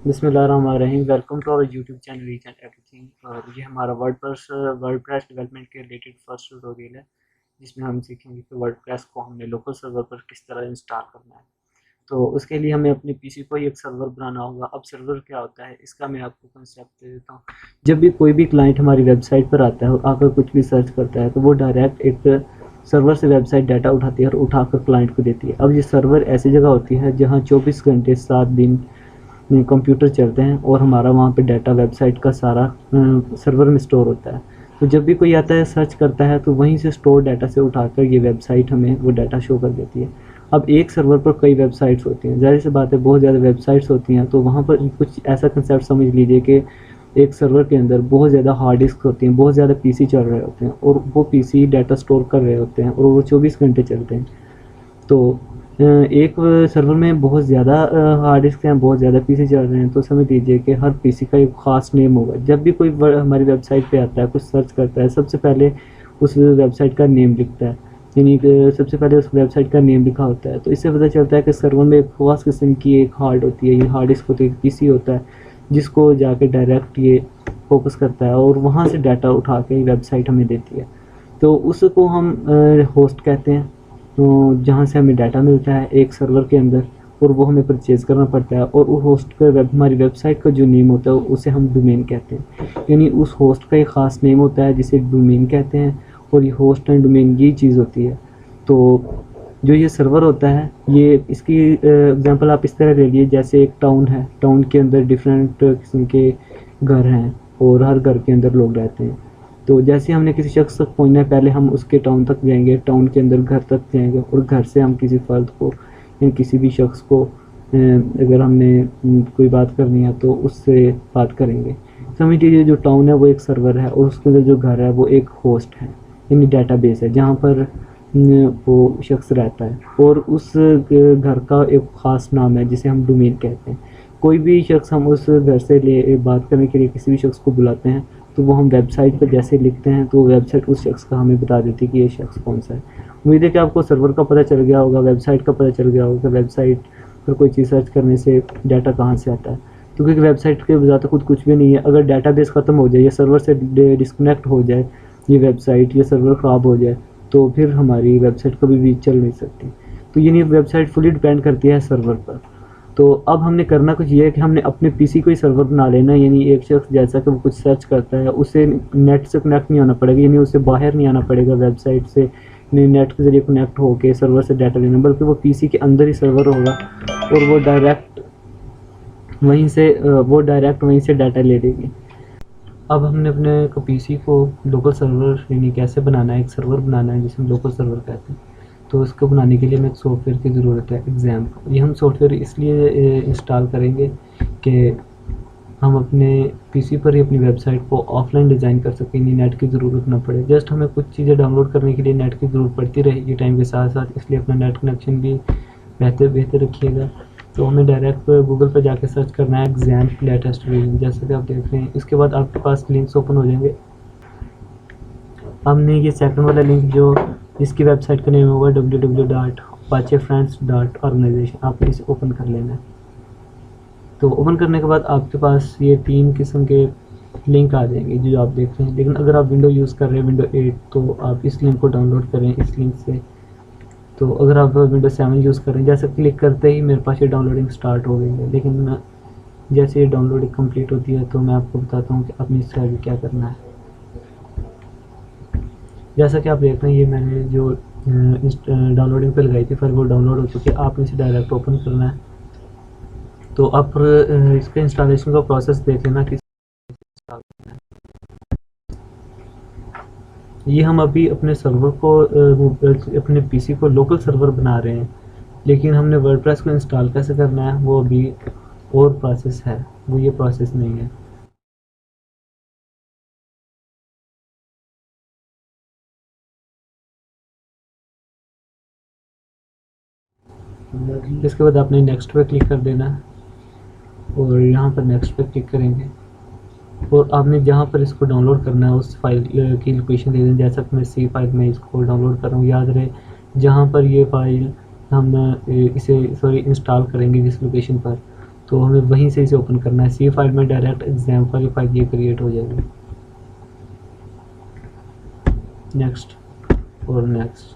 बिस्मिल्लाहिर्रहमानिर्रहीम। Welcome to our YouTube channel reach and everything. और ये हमारा वर्डप्रेस डेवलपमेंट के रिलेटेड फर्स्ट ट्यूटोरियल है, जिसमें हम सीखेंगे कि वर्डप्रेस को हमने लोकल सर्वर पर किस तरह इंस्टॉल करना है। तो उसके लिए हमें अपने पीसी को ही एक सर्वर बनाना होगा। अब सर्वर क्या होता है, इसका मैं आपको कंसेप्ट दे देता हूँ। जब भी कोई भी क्लाइंट हमारी वेबसाइट पर आता है और आकर कुछ भी सर्च करता है, तो वो डायरेक्ट एक सर्वर से वेबसाइट डाटा उठाती है और उठाकर क्लाइंट को देती है। अब ये सर्वर ऐसी जगह होती है जहाँ 24 घंटे 7 दिन कंप्यूटर चलते हैं और हमारा वहाँ पे डाटा वेबसाइट का सारा सर्वर में स्टोर होता है। तो जब भी कोई आता है सर्च करता है, तो वहीं से स्टोर डाटा से उठाकर ये वेबसाइट हमें वो डाटा शो कर देती है। अब एक सर्वर पर कई वेबसाइट्स होती हैं, ज़ाहिर सी बात है बहुत ज़्यादा वेबसाइट्स होती हैं, तो वहाँ पर कुछ ऐसा कंसेप्ट समझ लीजिए कि एक सर्वर के अंदर बहुत ज़्यादा हार्ड डिस्क होती हैं, बहुत ज़्यादा पीसी चल रहे होते हैं और वो पीसी डाटा स्टोर कर रहे होते हैं और वो 24 घंटे चलते हैं। तो एक सर्वर में बहुत ज़्यादा हार्ड डिस्क हैं, बहुत ज़्यादा पीसी चल रहे हैं, तो समझ लीजिए कि हर पीसी का एक ख़ास नेम होगा। जब भी कोई हमारी वेबसाइट पे आता है, कुछ सर्च करता है, सबसे पहले उस वेबसाइट का नेम लिखता है, यानी कि सबसे पहले उस वेबसाइट का नेम लिखा होता है। तो इससे पता चलता है कि सर्वर में एक ख़ास किस्म की एक हार्ड होती है, ये हार्ड डिस्क होती है, एक पीसी होता है, जिसको जाके डायरेक्ट ये फोकस करता है और वहाँ से डाटा उठा के वेबसाइट हमें देती है। तो उसको हम होस्ट कहते हैं। तो जहाँ से हमें डाटा मिलता है एक सर्वर के अंदर, और वो हमें परचेज़ करना पड़ता है, और उस होस्ट का हमारी वेबसाइट का जो नेम होता है उसे हम डोमेन कहते हैं। यानी उस होस्ट का एक ख़ास नेम होता है जिसे डोमेन कहते हैं, और ये होस्ट एंड डोमेन ये चीज़ होती है। तो जो ये सर्वर होता है, ये इसकी एग्जांपल आप इस तरह ले लीजिए, जैसे एक टाउन है, टाउन के अंदर डिफरेंट किस्म के घर हैं और हर घर के अंदर लोग रहते हैं। तो जैसे हमने किसी शख्स तक पहुंचना है, पहले हम उसके टाउन तक जाएंगे, टाउन के अंदर घर तक जाएंगे, और घर से हम किसी फ़र्द को या किसी भी शख्स को अगर हमने कोई बात करनी है तो उससे बात करेंगे। समझ लीजिए जो टाउन है वो एक सर्वर है, और उसके अंदर जो घर है वो एक होस्ट है, यानी डेटाबेस है जहाँ पर वो शख्स रहता है, और उस घर का एक ख़ास नाम है जिसे हम डोमेन कहते हैं। कोई भी शख्स, हम उस घर से ले बात करने के लिए किसी भी शख्स को बुलाते हैं, तो वो हम वेबसाइट पर जैसे लिखते हैं तो वेबसाइट उस शख्स का हमें बता देती है कि ये शख्स कौन सा है। उम्मीद है कि आपको सर्वर का पता चल गया होगा, वेबसाइट का पता चल गया होगा, वेबसाइट पर कोई चीज़ सर्च करने से डाटा कहाँ से आता है। तो क्योंकि वेबसाइट के ज़्यादा खुद कुछ भी नहीं है, अगर डाटाबेस ख़त्म हो जाए या सर्वर से डिस्कनेक्ट हो जाए, ये वेबसाइट या सर्वर ख़राब हो जाए, तो फिर हमारी वेबसाइट कभी भी चल नहीं सकती। तो यानी वेबसाइट फुली डिपेंड करती है सर्वर पर। तो अब हमने करना कुछ ये है कि हमने अपने पीसी को ही सर्वर बना लेना है। यानी एक शख्स जैसा कि वो कुछ सर्च करता है, उसे नेट से कनेक्ट नहीं होना पड़ेगा, यानी उसे बाहर नहीं आना पड़ेगा वेबसाइट से, नेट के ज़रिए कनेक्ट होकर सर्वर से डाटा लेना, बल्कि वो पीसी के अंदर ही सर्वर होगा और वो डायरेक्ट वहीं से डाटा ले लेगी। अब हमने अपने पीसी को लोकल सर्वर यानी कैसे बनाना है, एक सर्वर बनाना है जिसे हम लोकल सर्वर कहते हैं। तो इसको बनाने के लिए हमें एक सॉफ्टवेयर की ज़रूरत है, एग्ज़ाम। ये हम सॉफ्टवेयर इसलिए इंस्टॉल करेंगे कि हम अपने पीसी पर ही अपनी वेबसाइट को ऑफलाइन डिज़ाइन कर सकें, यानी नेट की ज़रूरत ना पड़े। जस्ट हमें कुछ चीज़ें डाउनलोड करने के लिए नेट की ज़रूरत पड़ती रहेगी टाइम के साथ साथ, इसलिए अपना नेट कनेक्शन भी बेहतर रखिएगा। तो हमें डायरेक्ट गूगल पर जाके सर्च करना है एग्ज़ाम्प लेटेस्ट वर्जन, जैसे कि आप देख रहे हैं। इसके बाद आपके पास लिंक्स ओपन हो जाएंगे। हमने ये सेकंड वाला लिंक जो इसकी वेबसाइट का नेम होगा www.apachefriends.organization, आपने इसे ओपन कर लेना है। तो ओपन करने के बाद आपके पास ये 3 किस्म के लिंक आ जाएंगे जो आप देख रहे हैं। लेकिन अगर आप विंडो यूज़ कर रहे हैं, विंडो 8, तो आप इस लिंक को डाउनलोड करें इस लिंक से। तो अगर आप विंडो 7 यूज़ कर रहे हैं, जैसे क्लिक करते ही मेरे पास ये डाउनलोडिंग स्टार्ट हो गई है। लेकिन जैसे ये डाउनलोडिंग कंप्लीट होती है तो मैं आपको बताता हूँ कि आपने इससे आगे क्या करना है। जैसा कि आप देख रहे हैं, ये मैंने जो डाउनलोडिंग पे लगाई थी, फिर वो डाउनलोड हो चुकी है। आपने इसे डायरेक्ट ओपन करना है। तो आप इसके इंस्टॉलेशन का प्रोसेस देख लेना कि ये हम अभी अपने सर्वर को अपने पीसी को लोकल सर्वर बना रहे हैं, लेकिन हमने वर्डप्रेस को इंस्टॉल कैसे करना है वो अभी और प्रोसेस है, वो ये प्रोसेस नहीं है। इसके बाद आपने नेक्स्ट पे क्लिक कर देना है, और यहाँ पर नेक्स्ट पे क्लिक करेंगे, और आपने जहाँ पर इसको डाउनलोड करना है उस फाइल की लोकेशन दे दें। जैसा कि मैं सी फाइल में इसको डाउनलोड कर रहा हूँ, याद रहे जहाँ पर ये फाइल हम इंस्टॉल करेंगे जिस लोकेशन पर, तो हमें वहीं से इसे ओपन करना है। सी फाइल में डायरेक्ट एग्जाम वाली फाइल ये क्रिएट हो जाएगी। नेक्स्ट और नेक्स्ट।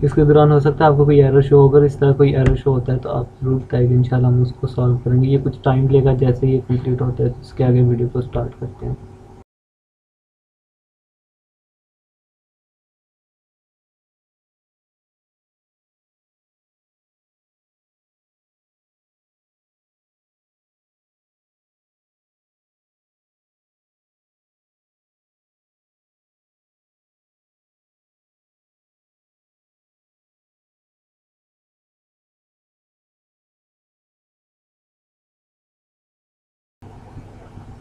इसके दौरान हो सकता है आपको कोई एरर शो होगा। इस तरह कोई एरर शो होता है तो आप ज़रूर बताइए, इंशाल्लाह हम उसको सॉल्व करेंगे। ये कुछ टाइम लेगा। जैसे ये कंप्लीट होता है तो इसके आगे वीडियो को स्टार्ट करते हैं।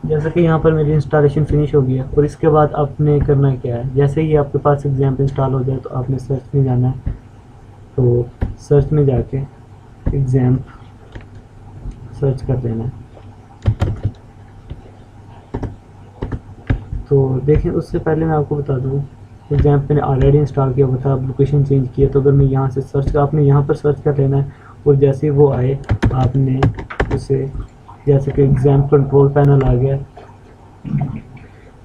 जैसे कि यहाँ पर मेरी इंस्टॉलेशन फिनिश हो गई है और इसके बाद आपने करना क्या है, जैसे ही आपके पास एग्जाम इंस्टॉल हो जाए तो आपने सर्च में जाना है। तो सर्च में जाके एग्जाम सर्च कर लेना है। तो देखें, उससे पहले मैं आपको बता दूँ, एग्जाम मैंने ऑलरेडी इंस्टॉल किया हुआ था। अब लोकेशन चेंज किया तो अगर मैं यहाँ से सर्च, आपने यहाँ पर सर्च कर लेना है और जैसे ही वो आए आपने उसे, जैसे कि एग्ज़ाम कंट्रोल पैनल आ गया,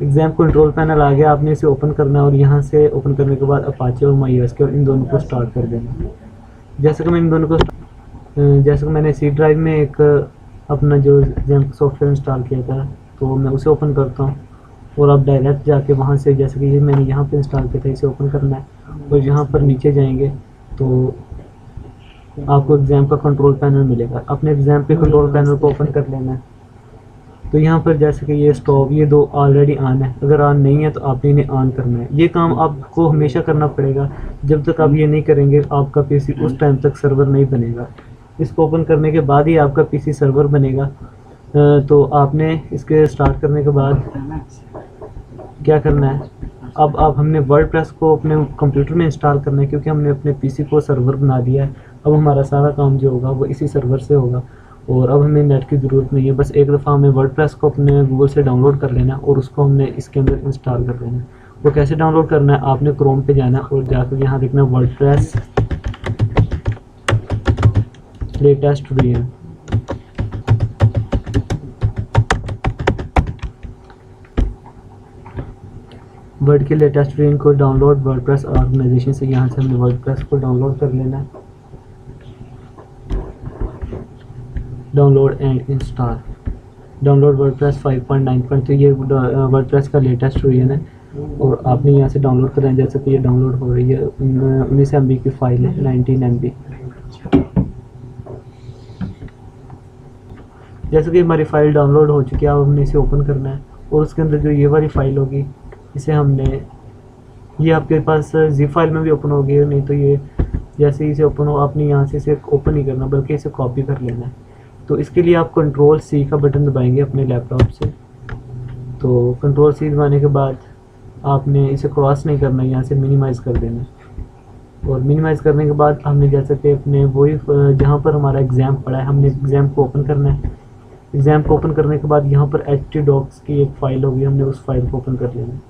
एग्ज़ाम कंट्रोल पैनल आ गया, आपने इसे ओपन करना है और यहाँ से ओपन करने के बाद अपाचे और MySQL और इन दोनों को स्टार्ट कर देना। जैसे कि मैं इन दोनों को जैसे कि मैंने सी ड्राइव में एक अपना जो एग्जाम सॉफ्टवेयर इंस्टॉल किया था तो मैं उसे ओपन करता हूँ और आप डायरेक्ट जाके वहाँ से, जैसे कि ये मैंने यहाँ पे इंस्टॉल किया था, इसे ओपन करना है और यहाँ पर नीचे जाएंगे तो आपको एग्ज़ाम का कंट्रोल पैनल मिलेगा। अपने एग्ज़ाम के कंट्रोल पैनल को ओपन कर लेना है। तो यहाँ पर जैसे कि ये स्टॉप, ये दो ऑलरेडी ऑन है। अगर ऑन नहीं है तो आपने इन्हें ऑन करना है। ये काम आपको हमेशा करना पड़ेगा। जब तक आप ये नहीं करेंगे आपका पीसी उस टाइम तक सर्वर नहीं बनेगा। इसको ओपन करने के बाद ही आपका पीसी सर्वर बनेगा। तो आपने इसके स्टार्ट करने के बाद क्या करना है, अब हमने वर्डप्रेस को अपने कंप्यूटर में इंस्टॉल करना है क्योंकि हमने अपने पीसी को सर्वर बना दिया है। अब हमारा सारा काम जो होगा वो इसी सर्वर से होगा और अब हमें नेट की ज़रूरत नहीं है। बस एक दफ़ा हमें वर्डप्रेस को अपने गूगल से डाउनलोड कर लेना है और उसको हमने इसके अंदर इंस्टॉल कर लेना है। वो कैसे डाउनलोड करना है, आपने क्रोम पे जाना है और जाकर यहाँ देखना है वर्डप्रेस लेटेस्ट वर्जन। वर्ड के लेटेस्ट वर्जन को डाउनलोड वर्डप्रेस ऑर्गेनाइजेशन से, यहाँ से हमने वर्डप्रेस को डाउनलोड कर लेना है। Download and install, download WordPress 5.9. तो ये वर्डप्रेस का लेटेस्ट वर्जन है और आपने यहाँ से डाउनलोड करना है। जैसे कि ये डाउनलोड हो रही है, 19 MB की फ़ाइल है, 19 MB। जैसे कि हमारी फ़ाइल डाउनलोड हो चुकी है, अब हमने इसे ओपन करना है और उसके अंदर जो ये वाली फ़ाइल होगी इसे हमने, ये आपके पास zip फाइल में भी ओपन होगी, नहीं तो ये जैसे ही इसे ओपन हो आपने यहाँ से इसे ओपन नहीं करना बल्कि इसे कॉपी कर लेना है। तो इसके लिए आप Ctrl+C का बटन दबाएंगे अपने लैपटॉप से। तो Ctrl+C दबाने के बाद आपने इसे क्रॉस नहीं करना, यहाँ से मिनिमाइज़ कर देना और मिनिमाइज़ करने के बाद हमने जैसे कि अपने वही जहाँ पर हमारा एग्ज़ाम पड़ा है हमने एग्ज़ाम को ओपन करना है। एग्ज़ाम को ओपन करने के बाद यहाँ पर htdocs की एक फ़ाइल होगी, हमने उस फाइल को ओपन कर लेना है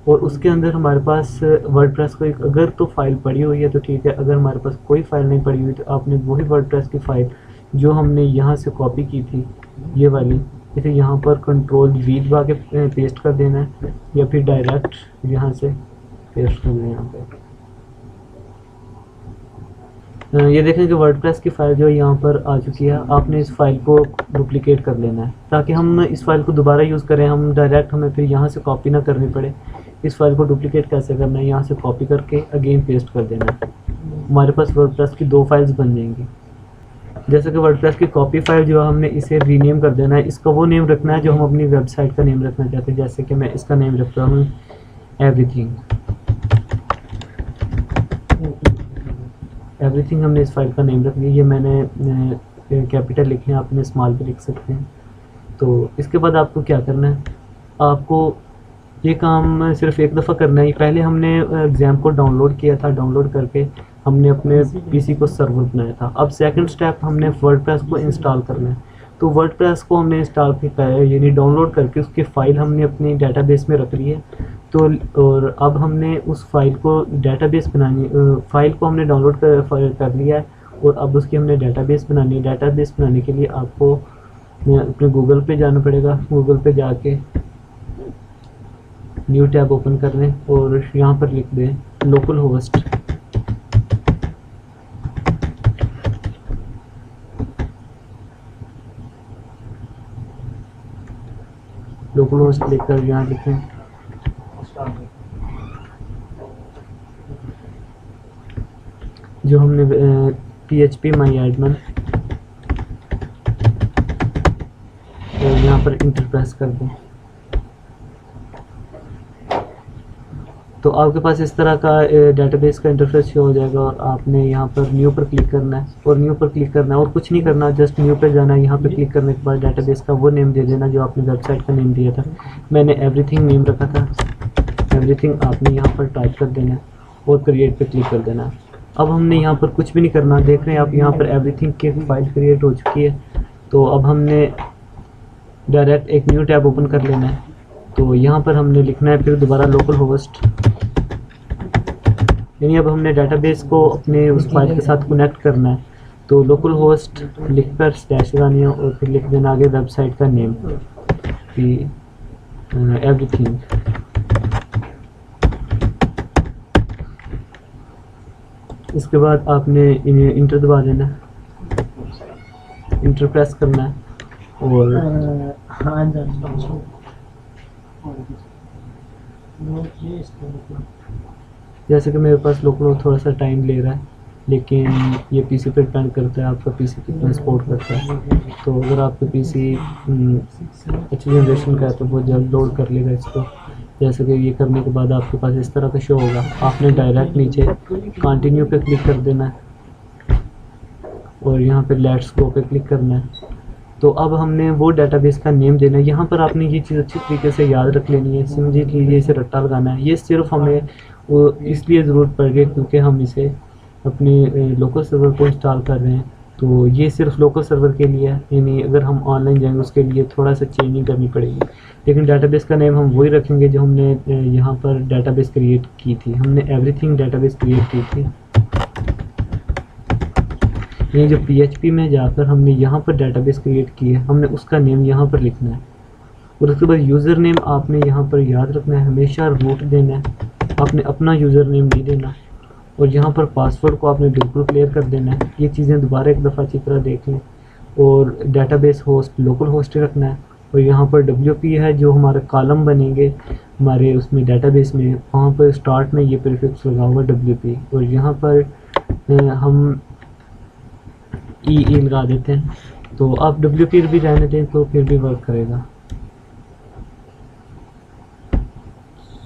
और उसके अंदर हमारे पास वर्डप्रेस को एक, अगर तो फाइल पड़ी हुई है तो ठीक है, अगर हमारे पास कोई फाइल नहीं पड़ी हुई तो आपने वही वर्डप्रेस की फ़ाइल जो हमने यहाँ से कॉपी की थी ये वाली, इसे यहाँ पर Ctrl+V दबा के पेस्ट कर देना है या फिर डायरेक्ट यहाँ से पेस्ट कर देना है यहाँ पे। ये देखें कि वर्डप्रेस की फ़ाइल जो यहाँ पर आ चुकी है। आपने इस फाइल को डुप्लिकेट कर लेना है ताकि हम इस फाइल को दोबारा यूज़ करें, हम डायरेक्ट हमें फिर यहाँ से कॉपी ना करनी पड़े। इस फाइल को डुप्लिकेट कैसे करना है, यहाँ से कॉपी करके अगेन पेस्ट कर देना है। हमारे पास वर्डप्रेस की 2 फाइल्स बन जाएंगी। जैसे कि वर्डप्रेस की कॉपी फाइल जो है हमने इसे रीनेम कर देना है। इसका वो नेम रखना है जो हम अपनी वेबसाइट का नेम रखना चाहते हैं। जैसे कि मैं इसका नेम रखता हूँ एवरीथिंग हमने इस फाइल का नेम रख दिया। ये मैंने कैपिटल लिखे हैं, आपने स्मॉल भी लिख सकते हैं। तो इसके बाद आपको क्या करना है, आपको ये काम सिर्फ एक दफ़ा करना है। पहले हमने एग्ज़ाम को डाउनलोड किया था, डाउनलोड करके हमने अपने पीसी को सर्वर बनाया था। अब सेकंड स्टेप हमने वर्डप्रेस को इंस्टॉल करना है। तो वर्डप्रेस को हमने इंस्टॉल किया है, यानी डाउनलोड करके उसकी फ़ाइल हमने अपनी डेटाबेस में रख ली है। तो और अब हमने उस फाइल को डेटाबेस बनानी, फ़ाइल को हमने डाउनलोड कर लिया है और अब उसकी हमने डेटाबेस बनानी है। डेटाबेस बनाने के लिए आपको अपने गूगल पे जाना पड़ेगा। गूगल पे जाके न्यू टैब ओपन कर लें और यहाँ पर लिख दें लोकल होस्ट। लोकल होस्ट लिखकर यहाँ लिखें जो हमने PHP माई एडमिन, और यहाँ पर इंटर प्रेस कर दें। तो आपके पास इस तरह का डेटाबेस का इंटरफेस शो हो जाएगा और आपने यहाँ पर न्यू पर क्लिक करना है और न्यू पर क्लिक करना है और कुछ नहीं करना, जस्ट न्यू पर जाना है। यहाँ पर क्लिक करने के बाद डेटाबेस का वो नेम दे देना जो आपने वेबसाइट का नेम दिया था। मैंने एवरीथिंग नेम रखा था, एवरीथिंग आपने यहाँ पर टाइप कर देना है और क्रिएट पे क्लिक कर देना है। अब हमने यहाँ पर कुछ भी नहीं करना, देख रहे हैं आप यहाँ पर एवरीथिंग की फाइल क्रिएट हो चुकी है। तो अब हमने डायरेक्ट एक न्यू टैब ओपन कर लेना है। तो यहाँ पर हमने लिखना है फिर दोबारा लोकल होस्ट, यानी अब हमने डेटाबेस को अपने उस फाइल के साथ कनेक्ट करना है। तो लोकल होस्ट लिखकर स्लैश लगानी है और फिर लिख देना आगे वेबसाइट का नेम एवरीथिंग। इसके बाद आपने इंटर दबा देना है, इंटर प्रेस करना है और जैसे कि मेरे पास लोकल थोड़ा सा टाइम ले रहा है, लेकिन ये पीसी पे डिपेंड करता है आपका पीसी कितना सपोर्ट करता है। तो अगर आपका पीसी अच्छी जनरेशन का है तो बहुत जल्द लोड कर लेगा इसको। जैसे कि ये करने के बाद आपके पास इस तरह का शो होगा। आपने डायरेक्ट नीचे कंटिन्यू पे क्लिक कर देना है और यहाँ पे लेट्स गो पे क्लिक करना है। तो अब हमने वो डेटाबेस का नेम देना है। यहाँ पर आपने ये चीज़ अच्छी तरीके से याद रख लेनी है, समझ लीजिए, इसे रट्टा लगाना है। ये सिर्फ हमें वो इसलिए ज़रूरत पड़ गई क्योंकि हम इसे अपने लोकल सर्वर को इंस्टॉल कर रहे हैं। तो ये सिर्फ लोकल सर्वर के लिए है, यानी अगर हम ऑनलाइन जाएंगे उसके लिए थोड़ा सा चेंजिंग करनी पड़ेगी। लेकिन डेटाबेस का नेम हम वही रखेंगे जो हमने यहाँ पर डेटाबेस क्रिएट की थी। हमने एवरीथिंग डेटाबेस क्रिएट की थी, ये जो PHP में जाकर हमने यहाँ पर डेटाबेस क्रिएट की है, हमने उसका नेम यहाँ पर लिखना है। और उसके बाद यूज़र नेम आपने यहाँ पर याद रखना है, हमेशा रूट देना है, आपने अपना यूज़र नेम नहीं देना। और यहाँ पर पासवर्ड को आपने बिल्कुल क्लियर कर देना है। ये चीज़ें दोबारा एक दफ़ा अच्छी तरह देख लें। और डेटाबेस होस्ट लोकल होस्ट रखना है। और यहाँ पर WP है जो हमारे कॉलम बनेंगे हमारे उसमें डेटाबेस में, वहाँ पर स्टार्ट में ये प्रीफिक्स लगा हुआ WP। और यहाँ पर हम ई लगा देते हैं। तो आप WP भी रहने दें तो फिर भी वर्क करेगा।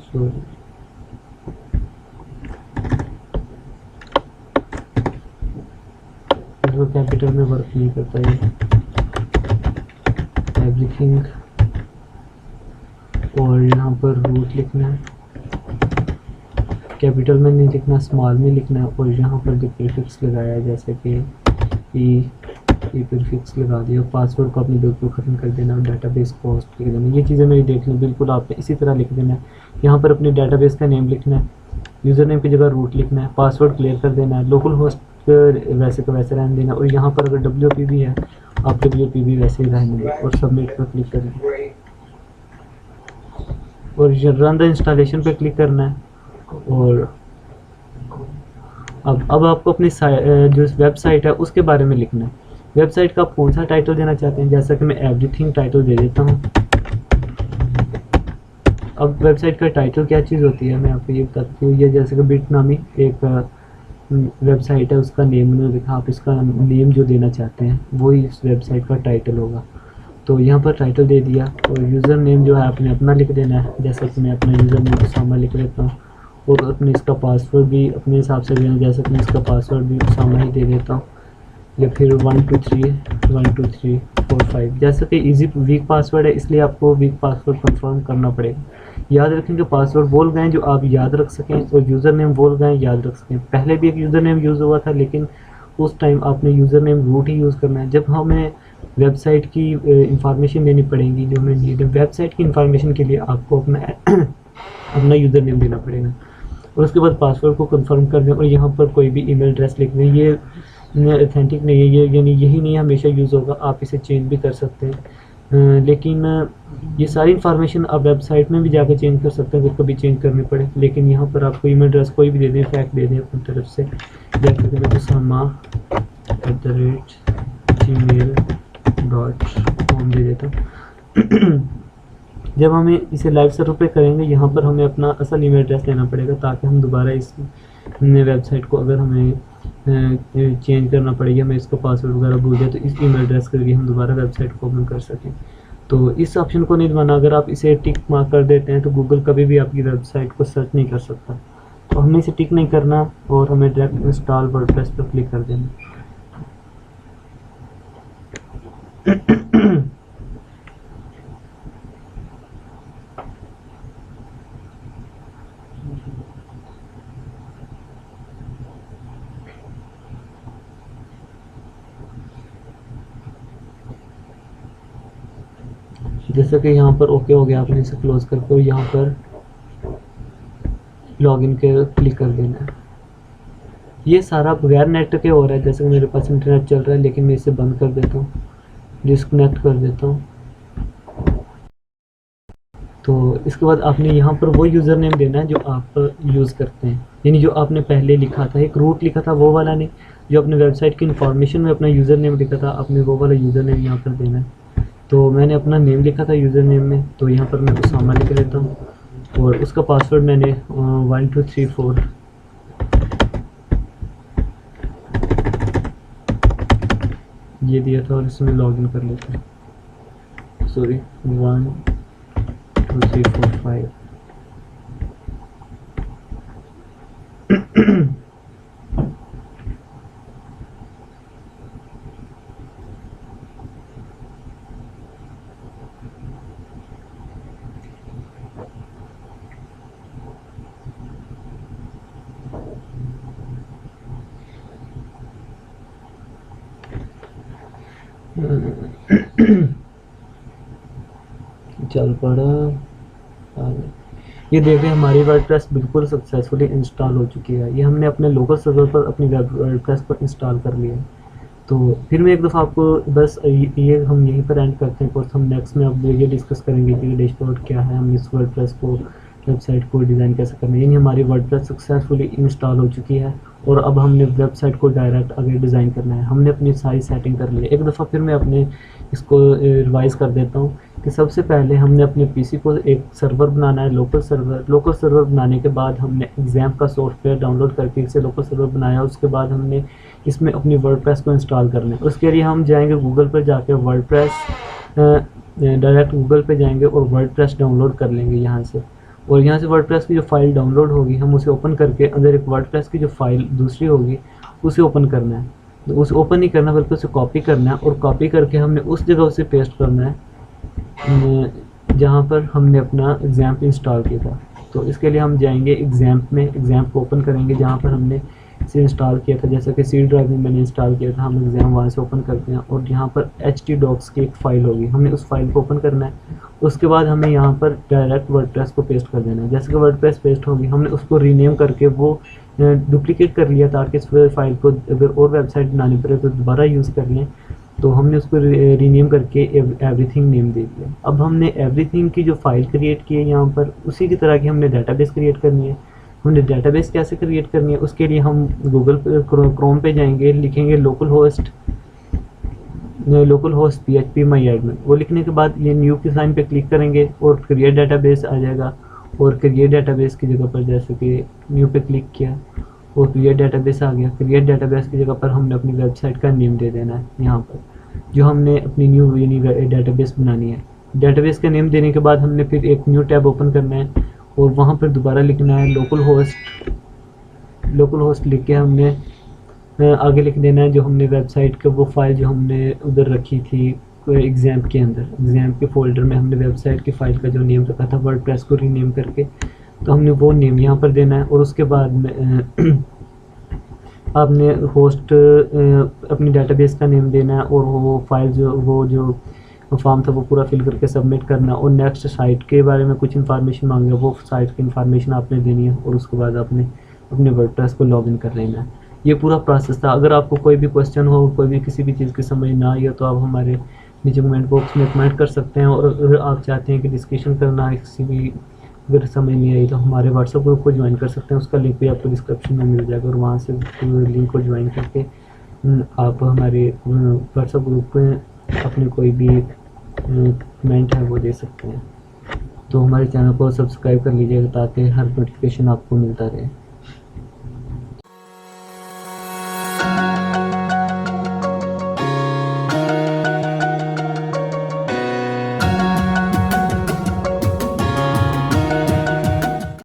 तो कैपिटल में वर्क नहीं करता ये एवरीथिंग। और यहाँ पर रूट लिखना है, कैपिटल में नहीं लिखना, स्मॉल में लिखना है। और यहाँ पर जो प्रीफिक्स लगाया है जैसे कि ई प्रीफिक्स लगा दिया। पासवर्ड को अपनी बिल्कुल ख़त्म कर देना और डेटाबेस को होस्ट लिख देना। ये चीज़ें मेरी देख लें, बिल्कुल आपने इसी तरह लिख देना है। यहाँ पर अपने डेटाबेस का नेम लिखना है, यूज़र नेम की जगह रूट लिखना है, पासवर्ड क्लियर कर देना है, लोकल होस्ट वैसे को वैसे रहने देना। और यहाँ पर अगर WP भी है आप WP भी वैसे ही रहने दें और सबमिट पर क्लिक करें और रन द इंस्टॉलेशन पर क्लिक करना है। और अब आपको अपनी जो वेबसाइट है उसके बारे में लिखना है। वेबसाइट का आप कौन सा टाइटल देना चाहते हैं, जैसा कि मैं एवरीथिंग टाइटल दे देता हूँ। अब वेबसाइट का टाइटल क्या चीज़ होती है मैं आपको ये बताती हूँ। ये जैसे कि बिटनामी एक वेबसाइट है, उसका नेम उन्होंने लिखा, आप इसका नेम जो देना चाहते हैं वही इस वेबसाइट का टाइटल होगा। तो यहाँ पर टाइटल दे दिया और यूज़र नेम जो है आपने अपना लिख देना है। जैसा कि मैं अपना यूज़र नेम उसामा लिख देता हूँ और अपने इसका पासवर्ड भी अपने हिसाब से देना, जैसे कि मैं इसका पासवर्ड भी उसामा ही दे देता हूँ। या फिर 1 2 3 1 2 3 4 5। जैसे कि इजी वीक पासवर्ड है इसलिए आपको वीक पासवर्ड कंफर्म करना पड़ेगा। याद रखें कि पासवर्ड बोल गए जो आप याद रख सकें और यूज़र नेम बोल गए याद रख सकें। पहले भी एक यूज़र नेम यूज़ हुआ था लेकिन उस टाइम आपने यूज़र नेम रूट ही यूज़ करना है। जब हमें वेबसाइट की इंफॉर्मेशन देनी पड़ेगी जो हमें नीड है। वेबसाइट की इंफॉर्मेशन के लिए आपको अपना अपना यूज़र नेम देना पड़ेगा और उसके बाद पासवर्ड को कंफर्म कर दें और यहाँ पर कोई भी ईमेल एड्रेस लिख दें। ये ऑथेंटिक नहीं है, ये यानी यही नहीं हमेशा यूज़ होगा, आप इसे चेंज भी कर सकते हैं। लेकिन ये सारी इन्फॉर्मेशन आप वेबसाइट में भी जाकर चेंज कर सकते हैं अगर कभी चेंज करनी पड़े। लेकिन यहाँ पर आपको ईमेल एड्रेस कोई भी दे दें, फैक्ट दे दें अपनी तरफ से, जैसे कि usama@gmail.com दे देता हूँ। जब हमें इसे लाइव सर्वर पे करेंगे यहाँ पर हमें अपना असल ईमेल एड्रेस लेना पड़ेगा ताकि हम दोबारा इस वेबसाइट को अगर हमें चेंज करना पड़ेगा, हमें इसका पासवर्ड वगैरह भूल जाए तो इस ईमेल एड्रेस के लिए हम दोबारा वेबसाइट को ओपन कर सकें। तो इस ऑप्शन को नहीं दबाना, अगर आप इसे टिक मार्क कर देते हैं तो गूगल कभी भी आपकी वेबसाइट को सर्च नहीं कर सकता। तो हमें इसे टिक नहीं करना और हमें डायरेक्ट इंस्टॉल वर्डप्रेस पर क्लिक कर देना। जैसे कि यहाँ पर ओके हो गया, आपने इसे क्लोज करके और यहाँ पर लॉगिन के क्लिक कर देना है। ये सारा बगैर नेट के हो रहा है, जैसे कि मेरे पास इंटरनेट चल रहा है, लेकिन मैं इसे बंद कर देता हूँ, डिस्कनेक्ट कर देता हूँ। तो इसके बाद आपने यहाँ पर वो यूज़र नेम देना है जो आप यूज़ करते हैं, यानी जो आपने पहले लिखा था, एक रूट लिखा था वो वाला नहीं, जो अपने वेबसाइट की इन्फॉर्मेशन में अपना यूज़र नेम लिखा था, आपने वो वाला यूज़र नेम यहाँ पर देना है। तो मैंने अपना नेम लिखा था यूज़र नेम में, तो यहाँ पर मैं उसामा लिख लेता हूँ और उसका पासवर्ड मैंने 1 2 3 4 ये दिया था और इसमें लॉगिन कर लेते हैं। सॉरी 1 2 3 4 5 चल पड़ा। ये देखें हमारी वर्डप्रेस बिल्कुल सक्सेसफुली इंस्टॉल हो चुकी है। ये हमने अपने लोकल सर्वर पर अपनी वर्डप्रेस पर इंस्टॉल कर लिया है। तो फिर मैं एक दफ़ा आपको बस ये हम यहीं पर एंड करते हैं कोर्स। हम नेक्स्ट में अब ये डिस्कस करेंगे कि डैशबोर्ड क्या है, हम इस वर्डप्रेस को वेबसाइट को डिज़ाइन कैसे करना है। यानी हमारी वर्डप्रेस सक्सेसफुली इंस्टॉल हो चुकी है और अब हमने वेबसाइट को डायरेक्ट आगे डिज़ाइन करना है। हमने अपनी सारी सेटिंग कर ली है। एक दफ़ा फिर मैं अपने इसको रिवाइज़ कर देता हूँ कि सबसे पहले हमने अपने पीसी को एक सर्वर बनाना है, लोकल सर्वर। लोकल सर्वर बनाने के बाद हमने एग्जाम का सॉफ्टवेयर डाउनलोड करके इसे लोकल सर्वर बनाया। उसके बाद हमने इसमें अपनी वर्डप्रेस को इंस्टॉल करना है। उसके लिए हम जाएंगे गूगल पर, जाके वर्डप्रेस डायरेक्ट गूगल पे जाएंगे और वर्डप्रेस डाउनलोड कर लेंगे यहाँ से। और यहाँ से वर्डप्रेस की जो फाइल डाउनलोड होगी हम उसे ओपन करके अंदर एक वर्डप्रेस की जो फाइल दूसरी होगी उसे ओपन करना है। तो उसे ओपन नहीं करना बल्कि उसे कॉपी करना है और कॉपी करके हमने उस जगह उसे पेस्ट करना है जहाँ पर हमने अपना एग्जाम इंस्टॉल किया था। तो इसके लिए हम जाएंगे एग्जाम में, एग्जाम को ओपन करेंगे जहाँ पर हमने इसे इंस्टॉल किया था। जैसा कि सी ड्राइव में मैंने इंस्टॉल किया था, हम एग्जाम वहाँ से ओपन करते हैं और यहाँ पर htdocs की एक फ़ाइल होगी, हमने उस फाइल को ओपन करना है। उसके बाद हमें यहाँ पर डायरेक्ट वर्डप्रेस को पेस्ट कर देना है। जैसे कि वर्डप्रेस पेस्ट होगी हमने उसको रीनेम करके वो डुप्लीकेट कर लिया ताकि इस फाइल को अगर और वेबसाइट बनानी पड़े तो दोबारा यूज़ कर लें। तो हमने उसको रीनेम करके एवरीथिंग नेम दे दिया। अब हमने एवरीथिंग की जो फाइल क्रिएट की है यहाँ पर उसी की तरह की हमने डाटाबेस क्रिएट करनी है। हमने डाटाबेस कैसे क्रिएट करनी है उसके लिए हम गूगल क्रोम पे जाएंगे, लिखेंगे लोकल होस्ट PHP माई एडमिन। वो लिखने के बाद ये न्यू के साइन पे क्लिक करेंगे और क्रिएट डाटाबेस आ जाएगा। और क्रिएट डाटाबेस की जगह पर जैसे कि न्यू पे क्लिक किया और क्रिएट डाटाबेस आ गया। क्रिएट डाटाबेस की जगह पर हमने अपनी वेबसाइट का नेम दे देना है यहाँ पर, जो हमने अपनी न्यू डाटाबेस बनानी है। डाटाबेस का नेम देने के बाद हमने फिर एक न्यू टैब ओपन करना है और वहाँ पर दोबारा लिखना है लोकल होस्ट लिख के हमने आगे लिख देना है जो हमने वेबसाइट का वो फाइल जो हमने उधर रखी थी एग्ज़ाम के अंदर, एग्ज़ाम के फोल्डर में हमने वेबसाइट की फ़ाइल का जो नेम रखा था वर्डप्रेस को रीनेम करके, तो हमने वो नेम यहाँ पर देना है। और उसके बाद में आपने होस्ट अपनी डेटाबेस का नेम देना है और वो फाइल जो फॉर्म था वो पूरा फिल करके सबमिट करना है, और नेक्स्ट साइट के बारे में कुछ इन्फॉर्मेशन मांगे, वो साइट की इन्फॉर्मेशन आपने देनी है, और उसके बाद आपने अपने वर्डप्रेस को लॉगिन कर लेना है। ये पूरा प्रोसेस था। अगर आपको कोई भी क्वेश्चन हो, कोई भी किसी भी चीज़ की समझ ना आई हो, तो आप हमारे नीचे कमेंट बॉक्स में कमेंट कर सकते हैं, और अगर आप चाहते हैं कि डिस्कशन करना है किसी भी, अगर समझ नहीं आई तो हमारे व्हाट्सएप ग्रुप को ज्वाइन कर सकते हैं। उसका लिंक भी आपको डिस्क्रिप्शन में मिल जाएगा, और वहाँ से लिंक को ज्वाइन करके आप हमारे व्हाट्सएप ग्रुप में अपने कोई भी कमेंट है वो दे सकते हैं। तो हमारे चैनल को सब्सक्राइब कर लीजिएगा ताकि हर नोटिफिकेशन आपको मिलता रहे।